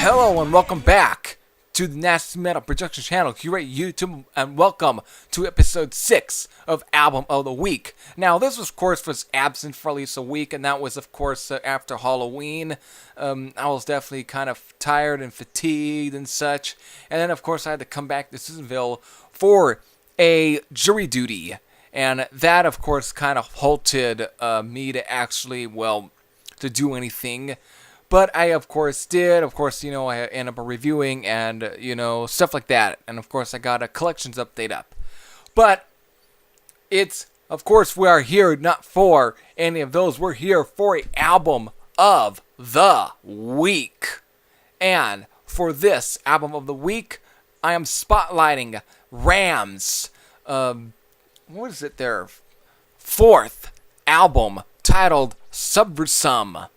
Hello and welcome back to the Nasty Metal Production Channel here at YouTube, and welcome to episode 6 of Album of the Week. Now, this of course was absent for at least a week, and that was of course after Halloween. I was definitely kind of tired and fatigued and such, and then of course I had to come back to Svbversvm for a jury duty, and that of course kind of halted me to actually, to do anything. But I, of course, did. Of course, I ended up reviewing and, stuff like that. And, of course, I got a collections update up. But it's, of course, we are here not for any of those. We're here for an album of the week. And for this album of the week, I am spotlighting Ram's, fourth album titled Svbversvm.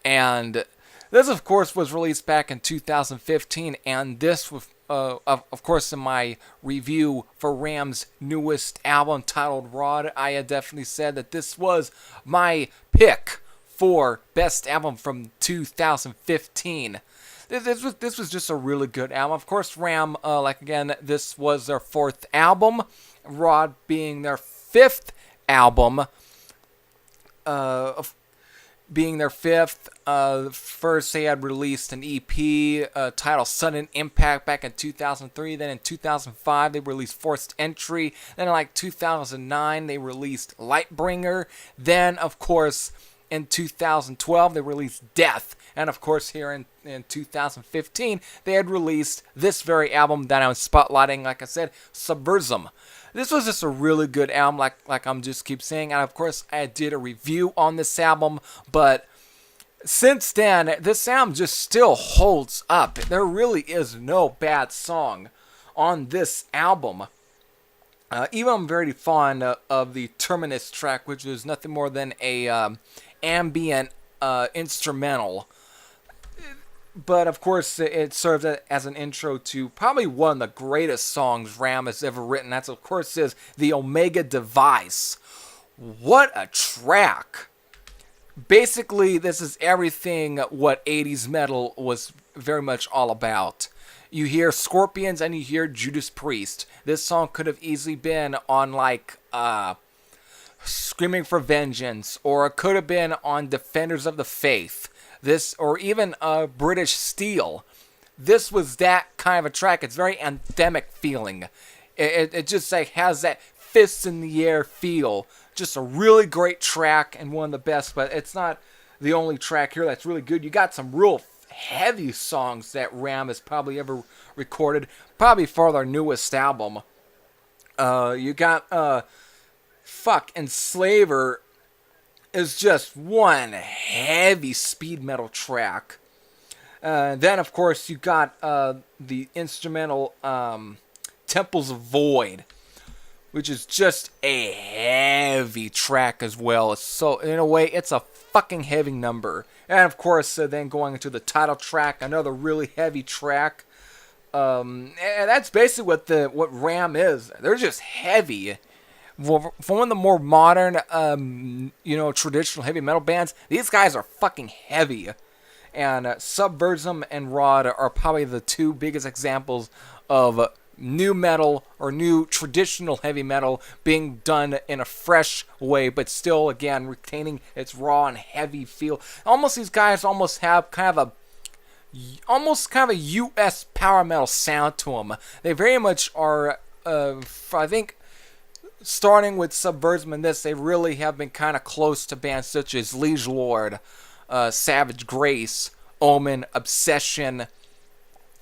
And this, of course, was released back in 2015, and this was, of course, in my review for Ram's newest album titled Rod, I had definitely said that this was my pick for best album from 2015. This was just a really good album. Of course, Ram, this was their fourth album, Rod being their fifth album. Being their fifth, first they had released an EP titled Sudden Impact back in 2003. Then in 2005 they released Forced Entry. Then in 2009 they released Lightbringer. Then of course in 2012 they released Death. And of course here in 2015 they had released this very album that I'm spotlighting, like I said, Svbversvm. This was just a really good album, like I'm just keep saying. And of course, I did a review on this album, but since then, this album just still holds up. There really is no bad song on this album. Even I'm very fond of the Terminus track, which is nothing more than a ambient instrumental. But, of course, it serves as an intro to probably one of the greatest songs Ram has ever written. That's, of course, is The Omega Device. What a track. Basically, this is everything what 80s metal was very much all about. You hear Scorpions and you hear Judas Priest. This song could have easily been on, Screaming for Vengeance, or it could have been on Defenders of the Faith. This, or even British Steel. This was that kind of a track. It's very anthemic feeling. It just has that fists in the air feel. Just a really great track and one of the best, but it's not the only track here that's really good. You got some real heavy songs that Ram has probably ever recorded, probably for their newest album. You got Enslaver is just one heavy speed metal track. Then, of course, you got the instrumental Temples of Void, which is just a heavy track as well. So, in a way, it's a fucking heavy number. And, of course, then going into the title track, another really heavy track. And that's basically what Ram is. They're just heavy. For one of the more modern, traditional heavy metal bands, these guys are fucking heavy. And Svbversvm and Rod are probably the two biggest examples of new metal or new traditional heavy metal being done in a fresh way, but still, again, retaining its raw and heavy feel. These guys almost have kind of a U.S. power metal sound to them. They very much are, I think, starting with Svbversvm and this, they really have been kind of close to bands such as Liege Lord, Savage Grace, Omen, Obsession,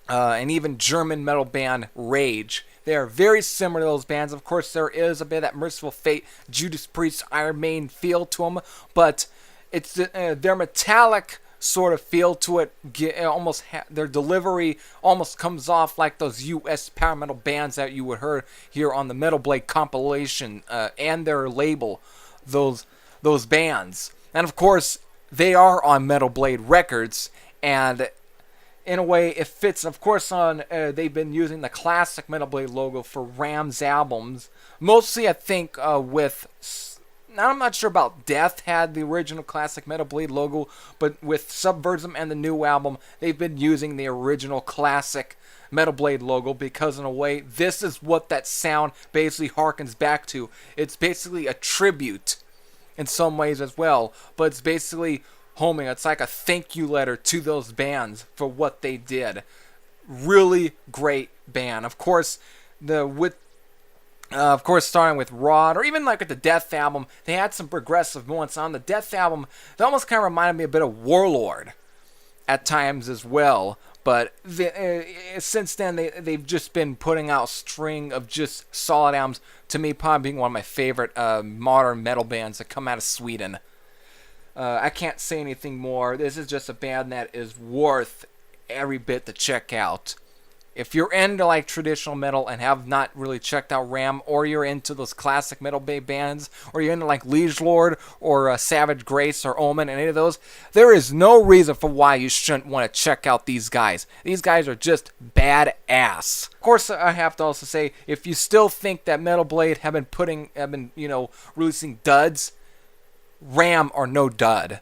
and even German metal band Rage. They are very similar to those bands. Of course, there is a bit of that Merciful Fate, Judas Priest, Iron Maiden feel to them, but it's their metallic sort of feel to it. Their delivery almost comes off like those U.S. power metal bands that you would hear here on the Metal Blade compilation and their label. Those bands, and of course they are on Metal Blade Records, and in a way it fits. Of course, on they've been using the classic Metal Blade logo for Ram's albums, mostly I think with. I'm not sure about Death had the original classic Metal Blade logo, but with Svbversvm and the new album, they've been using the original classic Metal Blade logo because, in a way, this is what that sound basically harkens back to. It's basically a tribute in some ways as well, but it's basically homing. It's like a thank you letter to those bands for what they did. Really great band. Of course, starting with Rod, or even like with the Death album, they had some progressive moments. On the Death album, they almost kind of reminded me a bit of Warlord at times as well. But since then, they've just been putting out a string of just solid albums. To me, probably being one of my favorite modern metal bands that come out of Sweden. I can't say anything more. This is just a band that is worth every bit to check out. If you're into like traditional metal and have not really checked out Ram, or you're into those classic Metal Blade bands, or you're into like Liege Lord or Savage Grace or Omen and any of those, there is no reason for why you shouldn't want to check out these guys. These guys are just badass. Of course, I have to also say, if you still think that Metal Blade have been releasing duds, Ram are no dud.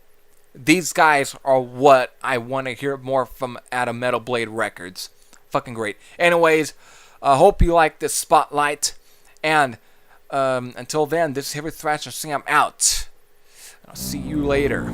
These guys are what I want to hear more from out of Metal Blade Records. Fucking great. Anyways, I hope you like this spotlight. And until then, this is Heavy Thrasher saying I'm out. I'll see you later.